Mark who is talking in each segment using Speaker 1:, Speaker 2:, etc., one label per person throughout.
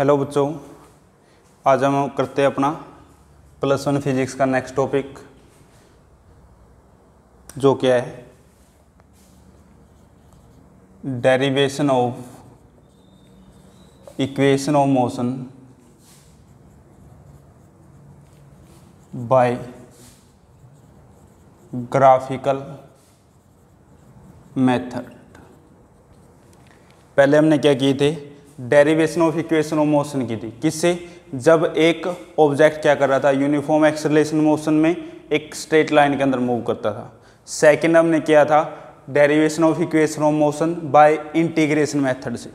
Speaker 1: Hello बच्चों, आज हम करते हैं अपना +1 फिजिक्स का नेक्स्ट टॉपिक, जो क्या है derivation of equation of motion by graphical method. पहले हमने क्या किए थे, derivation of equation of motion की थी। किससे? जब एक ऑब्जेक्ट क्या कर रहा था, यूनिफॉर्म एक्सेलरेशन मोशन में एक स्ट्रेट लाइन के अंदर मूव करता था। सेकंड हमने किया था derivation of equation of motion bye integration method से।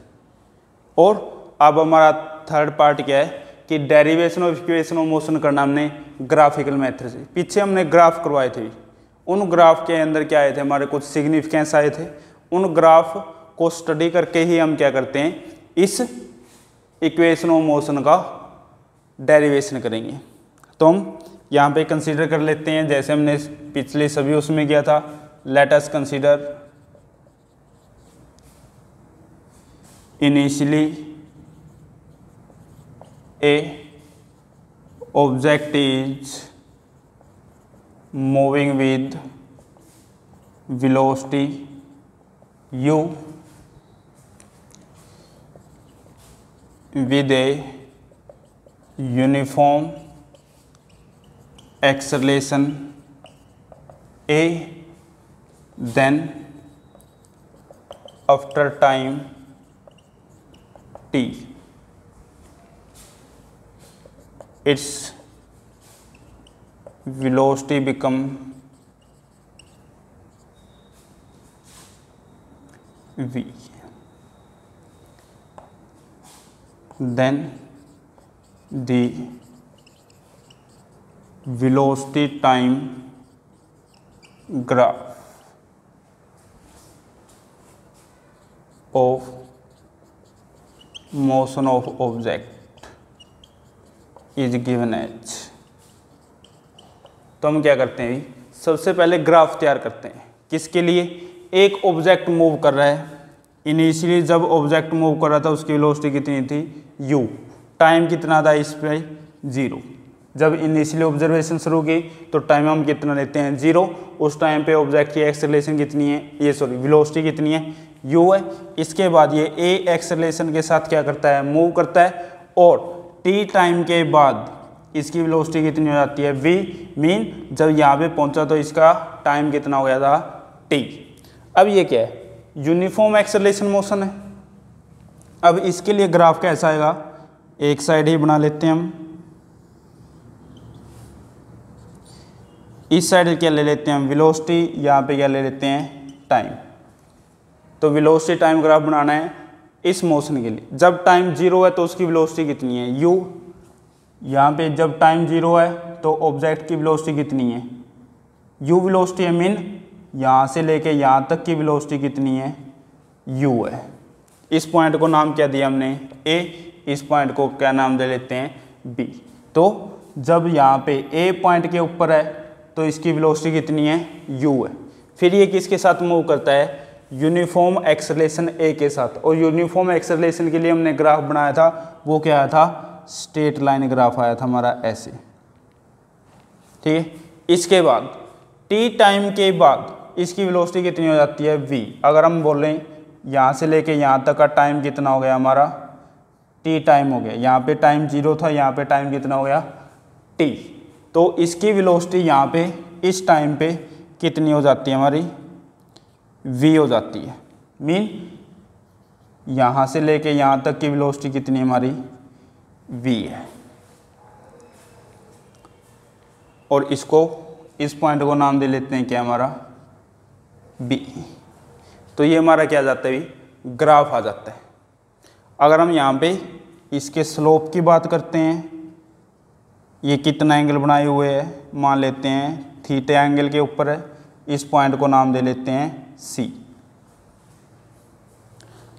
Speaker 1: और अब हमारा थर्ड पार्ट क्या है कि derivation of equation of motion करना हमने ग्राफिकल मेथड से। पीछे हमने ग्राफ करवाए थे, उन ग्राफ के अंदर क्या आए थे, हमारे कुछ सिग्निफिकेंस आए थे। उन ग्राफ को स्टडी करके ही हम क्या करते हैं, इस इक्वेशन ऑफ मोशन का डेरिवेशन करेंगे। तो हम यहाँ पे कंसीडर कर लेते हैं, जैसे हमने पिछले सभी उसमें किया था। Let us consider initially A object is moving with velocity u with a uniform acceleration a, then after time t its velocity become v, then the velocity time graph of motion of object is given as। तो हम क्या करते हैं, सबसे पहले graph तैयार करते हैं। किसके लिए? एक ऑब्जेक्ट मूव कर रहा है। इनिशियली जब ऑब्जेक्ट मूव कर रहा था उसकी वेलोसिटी कितनी थी, u। टाइम कितना था इस पे, 0। जब इनिशियली ऑब्जर्वेशन शुरू की तो टाइम हम कितना लेते हैं, 0। उस टाइम पे ऑब्जेक्ट की एक्सेलरेशन कितनी है, वेलोसिटी कितनी है, u है। इसके बाद ये a एक्सेलरेशन के साथ क्या करता है, मूव करता है। और t टाइम के बाद इसकी वेलोसिटी कितनी हो जाती है, v। मीन जब यहाँ पे पहुँचा तो इसका टाइम कितना हो गया था, t। अब ये क्या है, यूनिफॉर्म एक्सेलरेशन मोशन है। अब इसके लिए ग्राफ कैसा आएगा, एक साइड ही बना लेते हैं हम। इस साइड क्या ले लेते हैं हम, वेलोसिटी, यहाँ पे क्या ले लेते हैं, टाइम। तो वेलोसिटी टाइम ग्राफ बनाना है इस मोशन के लिए। जब टाइम 0 है तो उसकी वेलोसिटी कितनी है, u। यहाँ पे जब टाइम 0 है तो ऑब्जेक्ट की वेलोसिटी कितनी है, u वेलोसिटी है। मीन यहाँ से लेके यहाँ तक की वेलोसिटी कितनी है, u है। इस पॉइंट को नाम क्या दिया हमने, a। इस पॉइंट को क्या नाम दे लेते हैं, b। तो जब यहाँ पे a पॉइंट के ऊपर है तो इसकी वेलोसिटी कितनी है, u है। फिर ये किसके साथ मूव करता है, यूनिफॉर्म एक्सेलरेशन a के साथ। और यूनिफॉर्म एक्सेलरेशन के लिए हमने ग्राफ बनाया था, वो क्या आया था, स्ट्रेट लाइन ग्राफ आया था हमारा ऐसे। ठीक है। इसके बाद t टाइम के बाद इसकी वेलोसिटी कितनी हो जाती है, v। अगर हम बोलें यहाँ से लेके यहाँ तक का टाइम कितना हो गया हमारा, t टाइम हो गया। यहाँ पे टाइम 0 था, यहाँ पे टाइम कितना हो गया, t। तो इसकी वेलोसिटी यहाँ पे इस टाइम पे कितनी हो जाती है हमारी, v हो जाती है। मीन यहाँ से लेके यहाँ तक की वेलोसिटी कितनी हमारी, v है। और इसको, इस पॉइंट को नाम दे लेते हैं क्या हमारा, b। तो ये हमारा क्या आ जाता है, ग्राफ आ जाता है। अगर हम यहाँ पे इसके स्लोप की बात करते हैं, ये कितना एंगल बनाए हुए है, मान लेते हैं थीटा एंगल के ऊपर है। इस पॉइंट को नाम दे लेते हैं c।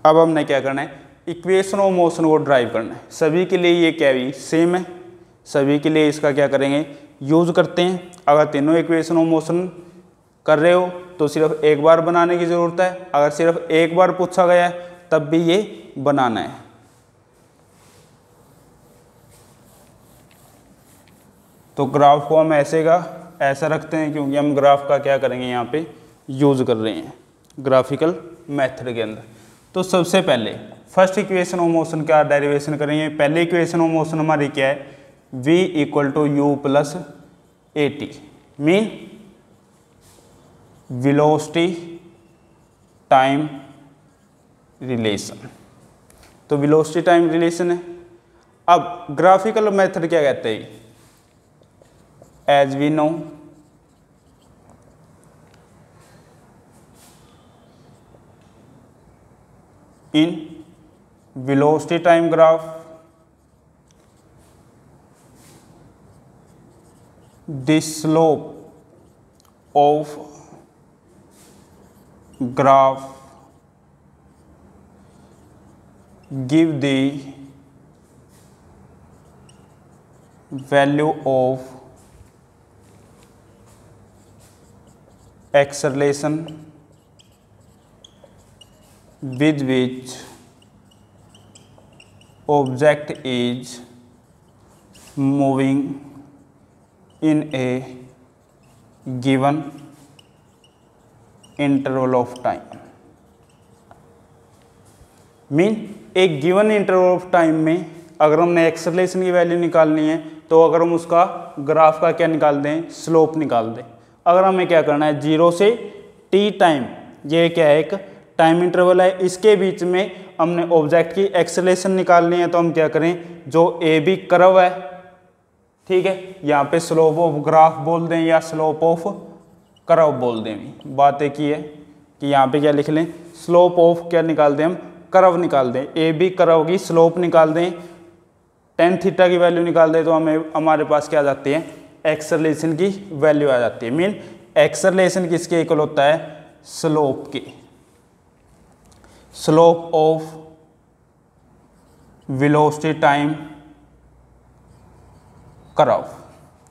Speaker 1: अब हमने क्या करना है, इक्वेशन ऑफ मोशन को ड्राइव करना है। सभी के लिए ये क्या भी सेम है, सभी के लिए इसका क्या करेंगे, यूज करते हैं। अगर तीनों इक्वेशन ऑफ मोशन कर रहे हो तो सिर्फ एक बार बनाने की ज़रूरत है। अगर सिर्फ एक बार पूछा गया है तब भी ये बनाना है। तो ग्राफ को हम ऐसा रखते हैं क्योंकि हम ग्राफ का क्या करेंगे यहाँ पे यूज़ कर रहे हैं ग्राफिकल मेथड के अंदर। तो सबसे पहले फर्स्ट इक्वेशन ऑफ मोशन का डेरिवेशन करेंगे। पहले इक्वेशन ऑफ मोशन हमारी क्या है, v equal to you plus A T, mean velocity time relation. तो वेलोसिटी टाइम रिलेशन है। अब ग्राफिकल मेथड क्या कहते हैं, as we know in velocity time graph the slope of graph give the value of acceleration with which object is moving in a given interval of time। Mean एक given interval of time में अगर हमने acceleration की value निकालनी है तो अगर हम उसका ग्राफ का क्या निकाल दें, स्लोप निकाल दें। अगर हमें क्या करना है, 0 से t टाइम, ये क्या है, एक टाइम इंटरवल है, इसके बीच में हमने ऑब्जेक्ट की एक्सेलरेशन निकालनी है। तो हम क्या करें, जो ए बी कर्व है, ठीक है, यहाँ पे स्लोप ऑफ ग्राफ बोल दें या स्लोप ऑफ कर्व बोल दें। बात एक ही है कि यहाँ पे क्या लिख लें, स्लोप ऑफ क्या निकाल दें, हम कर्व निकाल दें। ए बी कर्व की स्लोप निकाल दें, tan थीटा की वैल्यू निकाल दें, तो हमें हमारे पास क्या आ जाती है, एक्सेलरेशन की वैल्यू आ जाती है। मीन एक्सेलरेशन किसके इक्वल होता है, स्लोप के, slope of velocity time curve.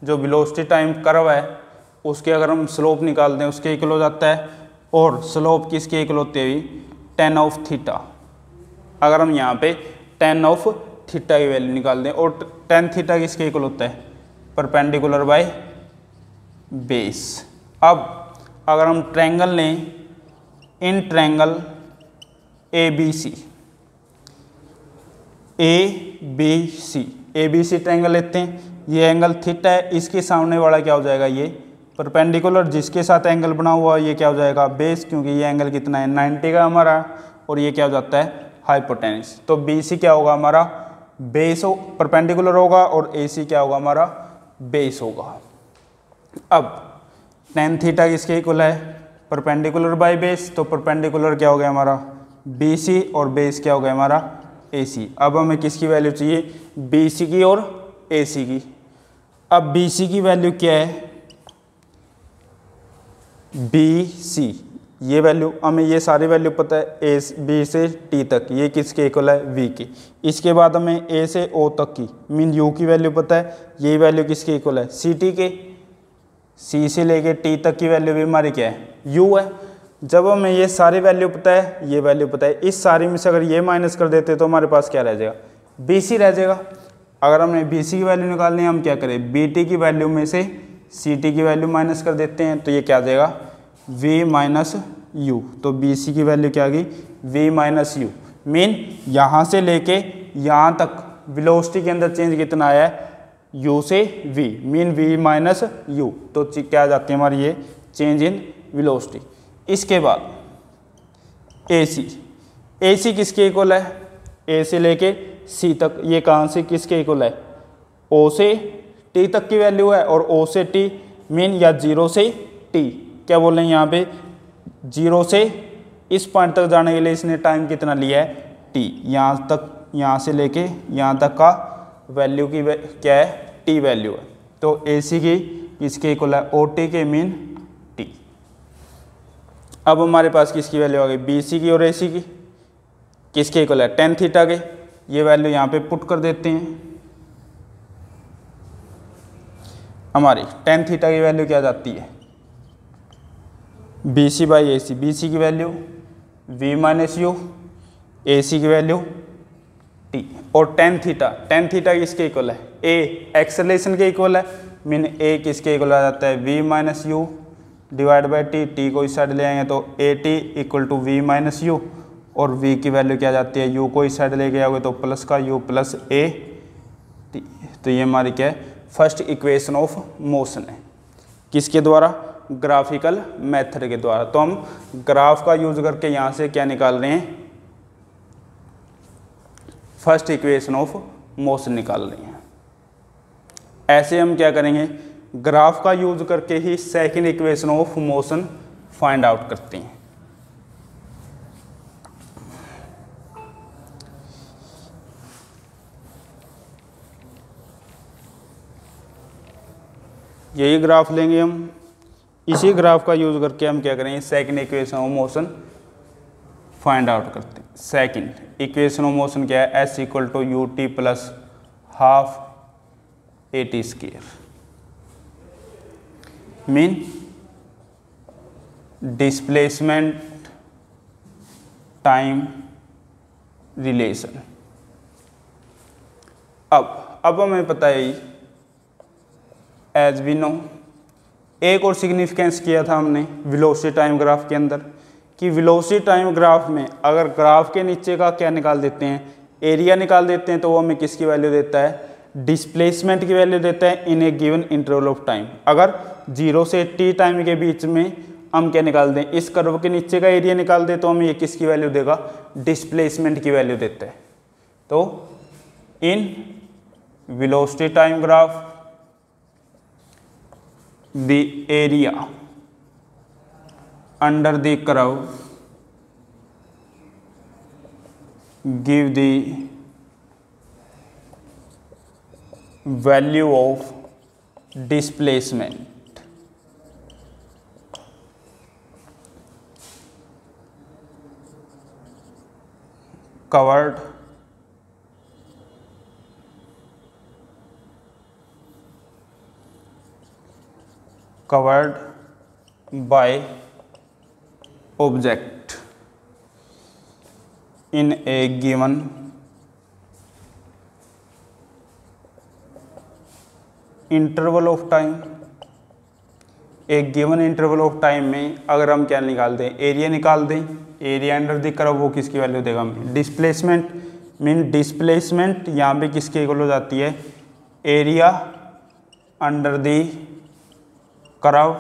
Speaker 1: जो वेलोसिटी टाइम कर्व है उसके अगर हम स्लोप निकाल दें उसके इक्वल हो जाता है। और स्लोप किसके इक्वल होती है, tan ऑफ थीटा। अगर हम यहाँ पे tan ऑफ थीटा की वैल्यू निकाल दें, और tan थीटा किसके इक्वल होता है, परपेंडिकुलर बाय बेस। अब अगर हम ट्रायंगल लें, in triangle ABC, ABC triangle लेते हैं, ये एंगल थीटा है, इसके सामने वाला क्या हो जाएगा, ये परपेंडिकुलर जिसके साथ एंगल बना हुआ ये क्या हो जाएगा, बेस, क्योंकि ये एंगल कितना है, 90 का हमारा, और ये क्या हो जाता है, हाइपोटेन्यूस। तो BC क्या होगा हमारा, बेस हो, परपेंडिकुलर होगा, और AC क्या होगा हमारा, बेस होगा। अब tan थीटा किसके इक्वल है, परपेंडिकुलर बाय बेस, तो परपेंडिकुलर क्या हो गया हमारा, BC, और बेस क्या हो गया हमारा, AC। अब हमें किसकी वैल्यू चाहिए, BC की और AC की। अब BC की वैल्यू क्या है, BC, ये वैल्यू हमें, ये सारी वैल्यू पता है, B से T तक, ये किसके इक्वल है, V की। इसके बाद हमें A से O तक की, मीन U की वैल्यू पता है, ये वैल्यू किसके इक्वल है, CT के। C से लेके T तक की वैल्यू भी हमारी क्या है, U है। जब हमें ये सारी वैल्यू पता है, ये वैल्यू पता है, इस सारी में से अगर ये माइनस कर देते तो हमारे पास क्या रह जाएगा, BC रह जाएगा। अगर हमने BC की वैल्यू निकालनी है, हम क्या करें, BT की वैल्यू में से CT की वैल्यू माइनस कर देते हैं, तो ये क्या आ जाएगा, V माइनस U। तो BC की वैल्यू क्या आ गई, V माइनस U। मीन यहाँ से लेके यहाँ तक वेलोसिटी के अंदर चेंज कितना आया है, U से V, mean V minus U। तो क्या आ जाती है हमारी ये चेंज इन वेलोसिटी। इसके बाद AC किसके इक्वल है, A से लेके C तक, ये कहाँ से किसके इक्वल है, O से T तक की वैल्यू है, और O से T, मीन या 0 से T, क्या बोल रहे हैं यहाँ पे, 0 से इस पॉइंट तक जाने के लिए इसने टाइम कितना लिया है, T। यहाँ तक, यहाँ से लेके यहाँ तक का वैल्यू की क्या है, T वैल्यू है। तो AC की किसके इक्वल है, OT के, मीन T। अब हमारे पास किसकी वैल्यू आ गई, BC की और AC की, किसके इक्वल है, tan थीटा के। ये वैल्यू यहाँ पे पुट कर देते हैं, हमारी tan थीटा की वैल्यू क्या जाती है, BC बाई AC। BC की value V minus U, AC की वैल्यू T। और tan थीटा किसके इक्वल है, A एक्सेलरेशन के इक्वल है, मीन ए किसके इक्वल आ जाता है v minus you divide by t, t को इस साइड ले आएंगे तो a t equal to v minus u, और v की वैल्यू क्या जाती है u को इस साइड लेके आओगे तो प्लस का u प्लस a t। तो ये हमारी क्या है फर्स्ट इक्वेशन ऑफ मोशन है, किसके द्वारा ग्राफिकल मेथड के द्वारा। तो हम ग्राफ का यूज करके यहाँ से क्या निकाल रहे हैं फर्स्ट इक्वेशन ऑफ मोशन निकाल रहे हैं। ऐसे हम क्या करेंगे ग्राफ का यूज करके ही second equation of motion find out करते हैं। यही ग्राफ लेंगे हम, इसी ग्राफ का यूज करके हम क्या करेंगे second equation of motion find out करते हैं। सेकंड इक्वेशन ऑफ मोशन क्या है s equal to u t plus half a t square, mean displacement time relation. अब हमें पता है एज वी नो, एक और सिग्निफिकेंस किया था हमने वेलोसिटी टाइम ग्राफ के अंदर कि वेलोसिटी टाइम ग्राफ में अगर ग्राफ के नीचे का क्या निकाल देते हैं एरिया निकाल देते हैं तो वो हमें किसकी वैल्यू देता है डिस्प्लेसमेंट की वैल्यू देता है इन ए गिवन इंटरवल ऑफ टाइम। अगर 0 से t टाइम के बीच में हम क्या निकाल दें इस कर्व के नीचे का एरिया निकाल दे तो हमें ये किसकी वैल्यू देगा डिस्प्लेसमेंट की वैल्यू देता है। तो in velocity time graph the area under the curve give the value of displacement covered by object in a given interval of time। एक गिवन इंटरवल ऑफ टाइम में अगर हम क्या निकाल दें एरिया निकाल दें, एरिया अंडर द कर्व वो किसकी वैल्यू देगा हमें डिस्प्लेसमेंट, मीन डिस्प्लेसमेंट यहाँ पे किसके इक्वल हो जाती है area under the curve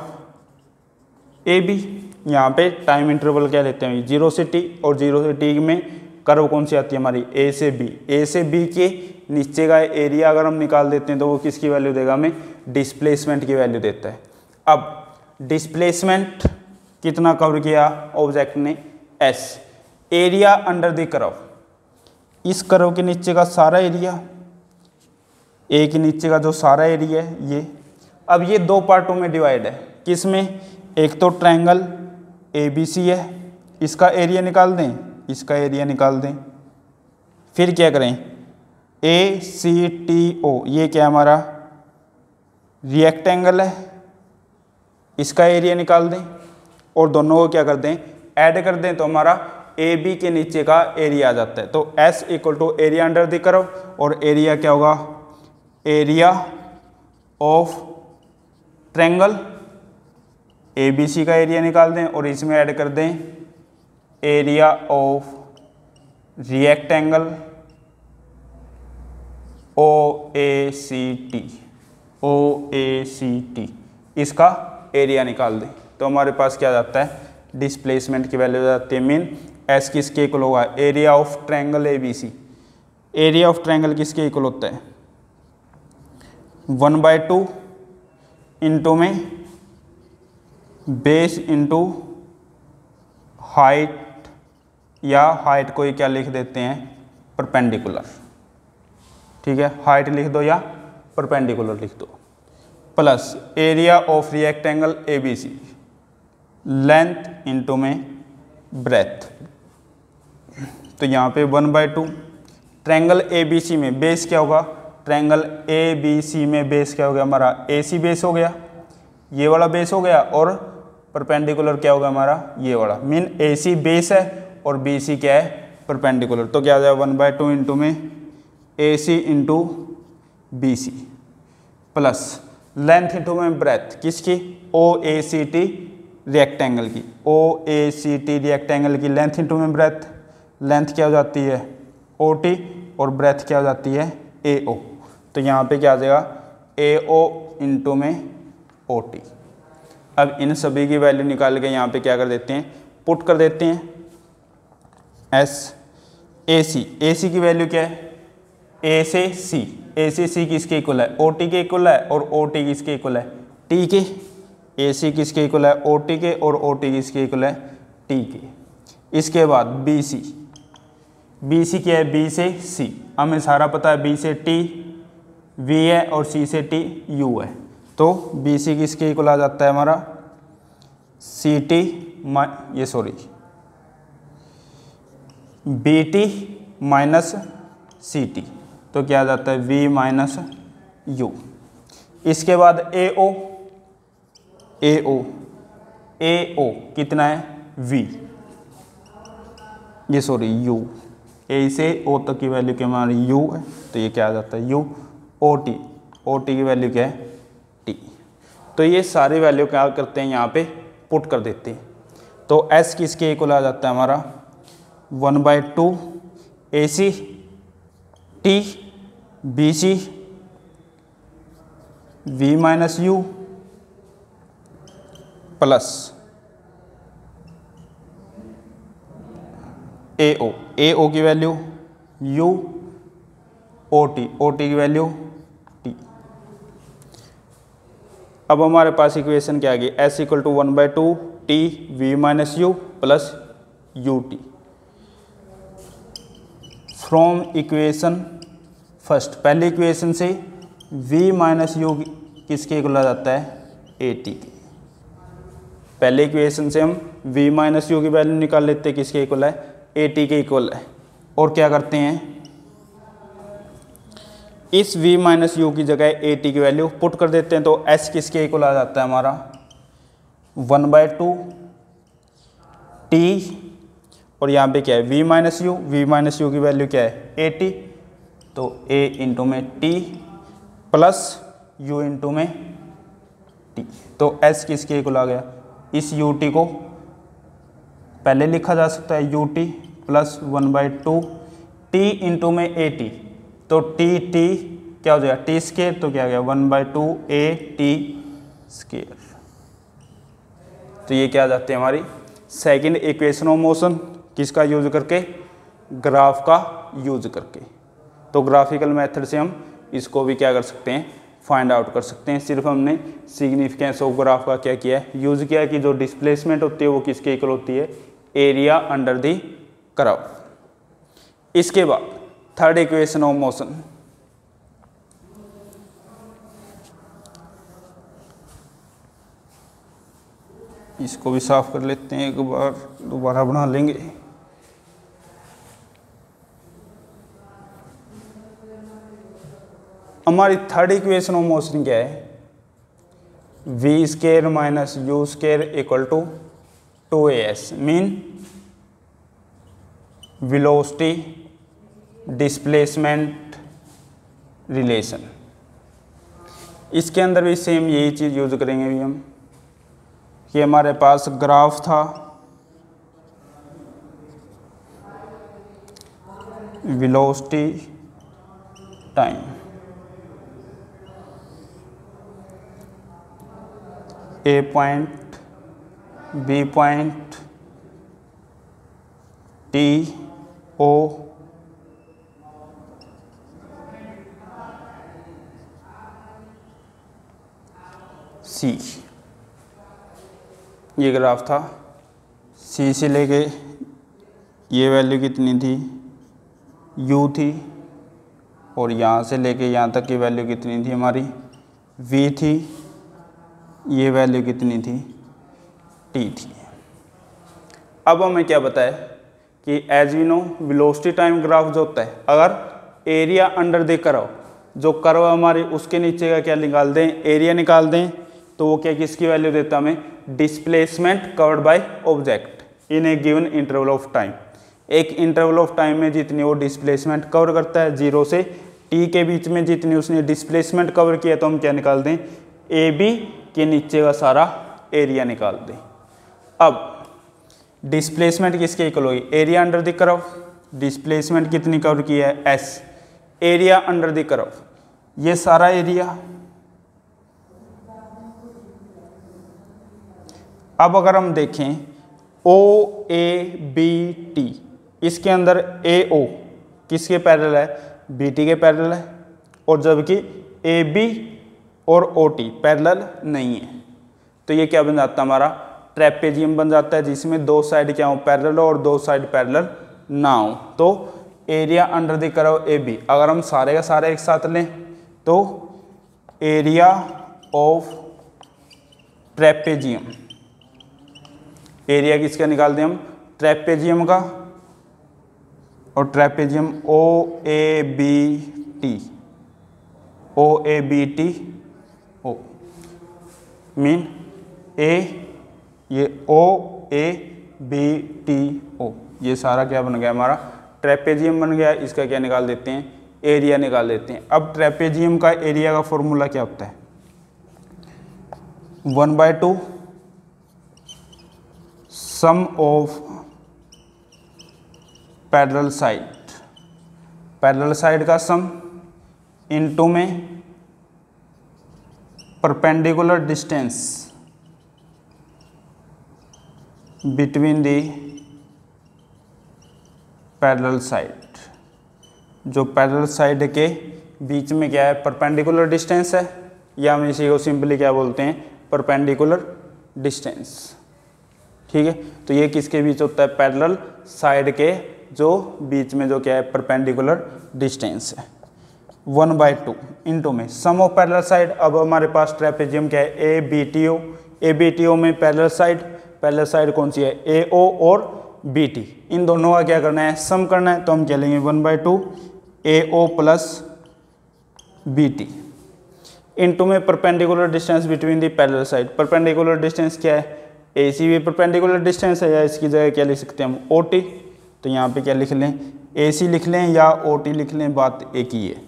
Speaker 1: a b. यहाँ पे टाइम इंटरवल क्या लेते हैं 0 से t, और 0 से t में कर्व कौन सी आती है हमारी ए से बी। ए से बी के नीचे का एरिया अगर हम निकाल देते हैं तो वो किसकी वैल्यू देगा हमें डिस्प्लेसमेंट की वैल्यू देता है। अब डिस्प्लेसमेंट कितना कवर किया ऑब्जेक्ट ने S, area under the curve, इस कर्व के नीचे का सारा एरिया, ए के नीचे का जो सारा एरिया है ये। अब ये दो पार्टों में डिवाइड है, किसमें एक तो ट्रायंगल ए बी सी है, इसका एरिया निकाल दें, इसका एरिया निकाल दें, फिर क्या करें ए सी टी ओ, ये क्या हमारा रिएक्टेंगल है, इसका एरिया निकाल दें और दोनों को क्या कर दें ऐड कर दें तो हमारा ए बी के नीचे का एरिया आ जाता है। तो S equal to area under the curve और एरिया क्या होगा area of triangle, A B C का एरिया निकाल दें और इसमें ऐड कर दें area of rectangle O A C T, O A C T, इसका एरिया निकाल दें तो हमारे पास क्या जाता है डिस्प्लेसमेंट की वैल्यू जाती है। मीन एस किसके इक्वल होगा area of triangle A B c. Area of triangle किसके इक्वल होता है 1/2 इंटू में बेस इंटू हाइट, या हाइट को ही क्या लिख देते हैं परपेंडिकुलर, ठीक है हाइट लिख दो या परपेंडिकुलर लिख दो, plus area of rectangle A B C length into में ब्रेथ। तो यहाँ पे 1/2 ट्रायंगल ए बी सी में बेस क्या होगा ट्रायंगल ए बी सी में बेस क्या हो गया हमारा ए सी बेस हो गया, ये वाला बेस हो गया, और परपेंडिकुलर क्या होगा हमारा ये वाला। मीन ए सी बेस है और बी सी क्या है परपेंडिकुलर। तो क्या आ जाएगा 1/2 इंटू में A C into B C plus length into में ब्रेथ किसकी, OACT रेक्टेंगल की, OACT रेक्टेंगल की लेंथ इंटू में ब्रेथ, लेंथ क्या हो जाती है OT और ब्रेथ क्या हो जाती है AO। तो यहाँ पे क्या आ जाएगा AO इंटू में OT। अब इन सभी की वैल्यू निकाल के यहाँ पे क्या कर देते हैं, पुट कर देते हैं। AC की वैल्यू क्या है, A से C किसके इक्वल है, OT के इक्वल है, और OT किसके इक्वल है, T के। AC किसके इक्वल है, OT के, और OT किसके इक्वल है, T के। इसके बाद BC क्या है, B से C, हमें सारा पता है, B से T V है और C से T U है। तो BC किसके इक्वल आ जाता है हमारा BT माइनस CT, तो क्या आ जाता है V माइनस U। इसके बाद AO कितना है V, U, A से O तक की वैल्यू क्या हमारी U है, तो ये क्या आ जाता है U। OT की वैल्यू क्या है T। तो ये सारी वैल्यू क्या करते हैं यहाँ पे पुट कर देते हैं। तो S किसके इक्वल आ जाता है हमारा 1/2 AC T BC V minus U plus AO की वैल्यू U, OT की वैल्यू T। अब हमारे पास इक्वेशन क्या आ गई, S equal to 1/2 T V minus U plus UT। From equation first, पहली इक्वेशन से V माइनस U किसके इक्वल आ जाता है AT के। पहले इक्वेशन से हम V माइनस U की वैल्यू निकाल लेते हैं, किसके इक्वल है AT के इक्वल है। और क्या करते हैं, इस V माइनस U की जगह AT की वैल्यू पुट कर देते हैं। तो S किसके इक्वल आ जाता है हमारा 1/2 T, और यहाँ पे क्या है V माइनस U की वैल्यू क्या है AT, तो A इंटू में T प्लस U इंटू में T। तो S किसके इक्वल आ गया, इस UT को पहले लिखा जा सकता है UT प्लस 1/2 T इंटू में AT, तो T क्या हो जाएगा T स्केयर, तो क्या आ गया 1/2 AT स्केयर। तो ये क्या आ जाती है हमारी सेकंड इक्वेशन ऑफ मोशन, किसका यूज करके, ग्राफ का यूज करके। तो ग्राफिकल मेथड से हम इसको भी क्या कर सकते हैं, फाइंड आउट कर सकते हैं। सिर्फ हमने सिग्निफिकेंस ऑफ ग्राफ का क्या किया है, यूज किया है कि जो डिस्प्लेसमेंट होती है वो किसके इक्वल होती है, एरिया अंडर द कर्व। इसके बाद थर्ड इक्वेशन ऑफ मोशन, इसको भी साफ कर लेते हैं, एक बार दोबारा बना लेंगे। हमारी थर्ड इक्वेशन ऑफ मोशन क्या है, V square minus U square equal to 2AS, mean velocity displacement relation. इसके अंदर भी सेम यही चीज़ यूज करेंगे भी हम, कि हमारे पास ग्राफ था, velocity time, A point B point T O C, ये ग्राफ था। C से लेके ये वैल्यू कितनी थी U थी, और यहाँ से लेके यहाँ तक की वैल्यू कितनी थी हमारी V थी, ये वैल्यू कितनी थी T थी। अब हमें क्या पता है कि as we know velocity time graph जो होता है, अगर एरिया अंडर द कर्व, जो कर्व हमारे उसके नीचे का क्या निकाल दें, एरिया निकाल दें, तो वो क्या किसकी वैल्यू देता हमें, displacement covered by object in A given interval of time. एक इंटरवल ऑफ टाइम में जितनी वो डिस्प्लेसमेंट कवर करता है, 0 से T के बीच में जितनी उसने डिस्प्लेसमेंट कवर किया, तो हम क्या निकाल दें ए बी के नीचे का सारा एरिया निकाल दें। अब डिस्प्लेसमेंट किसके इक्वल होगी, area under the curve, displacement कितनी कवर की है S, area under the curve, ये सारा एरिया। अब अगर हम देखें ओ ए बी टी, इसके अंदर ए ओ किसके पैरेलल है, बी टी के पैरेलल है, और जबकि ए बी और ओ टी पैरेलल नहीं है, तो ये क्या बन जाता है हमारा ट्रेपेजियम बन जाता है, जिसमें दो साइड क्या हो पैरेलल और दो साइड पैरेलल ना हो। तो area under the curve a b, अगर हम सारे का सारे एक साथ लें तो एरिया ऑफ ट्रेपेजियम, एरिया किसका निकाल दें हम ट्रेपेजियम का, और trapezium O A B T, O A B T O mean A, ये O A B T O, ये सारा क्या बन गया हमारा ट्रेपेजियम बन गया। इसका क्या निकाल देते हैं एरिया निकाल देते हैं। अब ट्रेपेजियम का एरिया का फॉर्मूला क्या होता है 1/2 sum of parallel side, parallel side का सम इनटू में perpendicular distance between the parallel side, जो पैरेलल साइड के बीच में क्या है परपेंडिकुलर डिस्टेंस है, या हम इसी को सिंपली क्या बोलते हैं परपेंडिकुलर डिस्टेंस। ठीक है, तो ये किसके बीच होता है पैरेलल साइड के जो बीच में जो क्या है परपेंडिकुलर डिस्टेंस है। 1/2 इंटू में सम ऑफ पैरेलल साइड। अब हमारे पास ट्रेपेजियम क्या है a B T O, A B T o में पैरेलल साइड कौन सी है ए ओ और बी टी, इन दोनों का क्या करना है सम करना है, तो हम क्या लेंगे 1/2 A O plus B T into में perpendicular distance between the parallel side. Perpendicular distance क्या है ए सी भी परपेंडिकुलर डिस्टेंस है, या इसकी जगह क्या लिख सकते हैं हम ओ टी, तो यहाँ पे क्या लिख लें ए सी लिख लें या ओ टी लिख लें, बात एक ही है।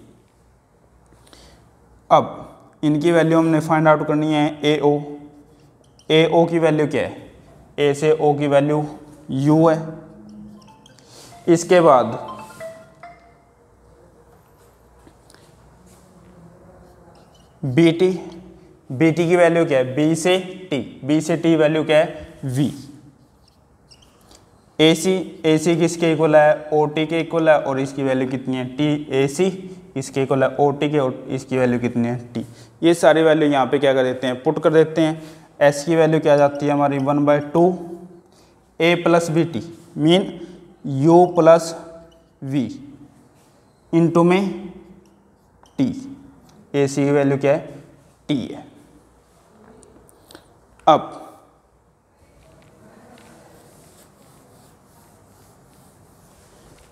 Speaker 1: अब इनकी वैल्यू हमने फाइंड आउट करनी है ए ओ की वैल्यू क्या है, ए से ओ की वैल्यू u है। इसके बाद बी टी की वैल्यू क्या है बी से टी वैल्यू क्या है v। ए सी किसके इक्वल है ओ टी के इक्वल है, और इसकी वैल्यू कितनी है टी, ए सी इसके इक्वल है ओ टी के, और इसकी वैल्यू कितनी है टी। ये सारी वैल्यू यहाँ पे क्या कर देते हैं पुट कर देते हैं। एस की वैल्यू क्या जाती है हमारी 1/2 A plus B T mean U plus V into में टी, ए सी की वैल्यू क्या है टी है। अब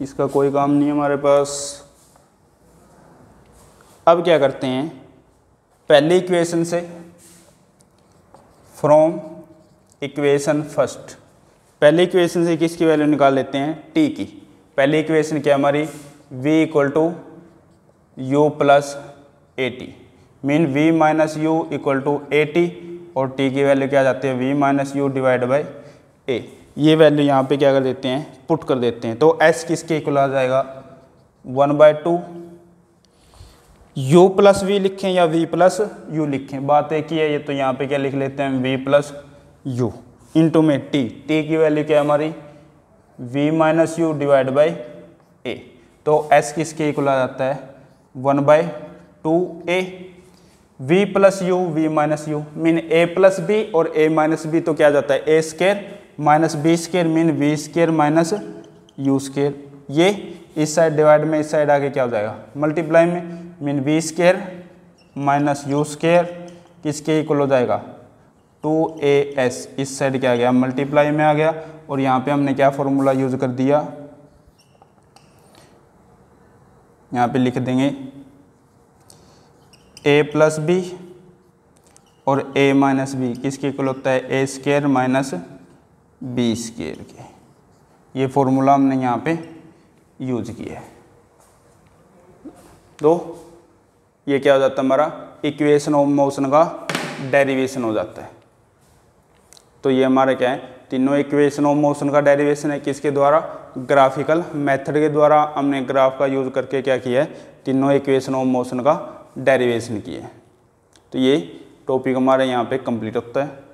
Speaker 1: इसका कोई काम नहीं है हमारे पास। अब क्या करते हैं पहले इक्वेशन से फ्रॉम इक्वेशन फर्स्ट, पहले इक्वेशन से किसकी वैल्यू निकाल लेते हैं टी की। पहली इक्वेशन क्या हमारी v equal to you plus A T mean v minus U equal to A T, और t की वैल्यू क्या आ जाती है v minus you divide by A. ये वैल्यू यहाँ पे क्या कर देते हैं पुट कर देते हैं, तो s किसके इक्वल आ जाएगा 1/2 u प्लस वी लिखें या v प्लस यू लिखें, बात एक ही है ये, तो यहाँ पे क्या लिख लेते हैं v प्लस यू इंटू में t की वैल्यू क्या है हमारी v minus you divide by A. तो s किसके इक्वल आ जाता है 1/2 a v plus you v minus you mean a plus b, और a माइनस b तो क्या जाता है a square minus b square mean v square minus u square. ये इस साइड डिवाइड में इस साइड आगे क्या हो जाएगा मल्टीप्लाई में, mean v square minus u square किसके इक्वल हो जाएगा 2as। इस साइड क्या आ गया मल्टीप्लाई में आ गया, और यहाँ पे हमने क्या फॉर्मूला यूज कर दिया, यहाँ पे लिख देंगे a प्लस बी और a माइनस बी किसके इक्वल होता है a square minus b square के। ये फॉर्मूला हमने यहाँ पे यूज किया है। तो ये क्या हो जाता है हमारा इक्वेशन ऑफ मोशन का डेरिवेशन हो जाता है। तो ये हमारा क्या है, तीनों इक्वेशन ऑफ मोशन का डेरिवेशन है। किसके द्वारा? ग्राफिकल मेथड के द्वारा हमने ग्राफ का यूज करके क्या किया है, तीनों इक्वेशन ऑफ मोशन का डेरिवेशन किया है। तो ये टॉपिक हमारे यहाँ पे कंप्लीट होता है।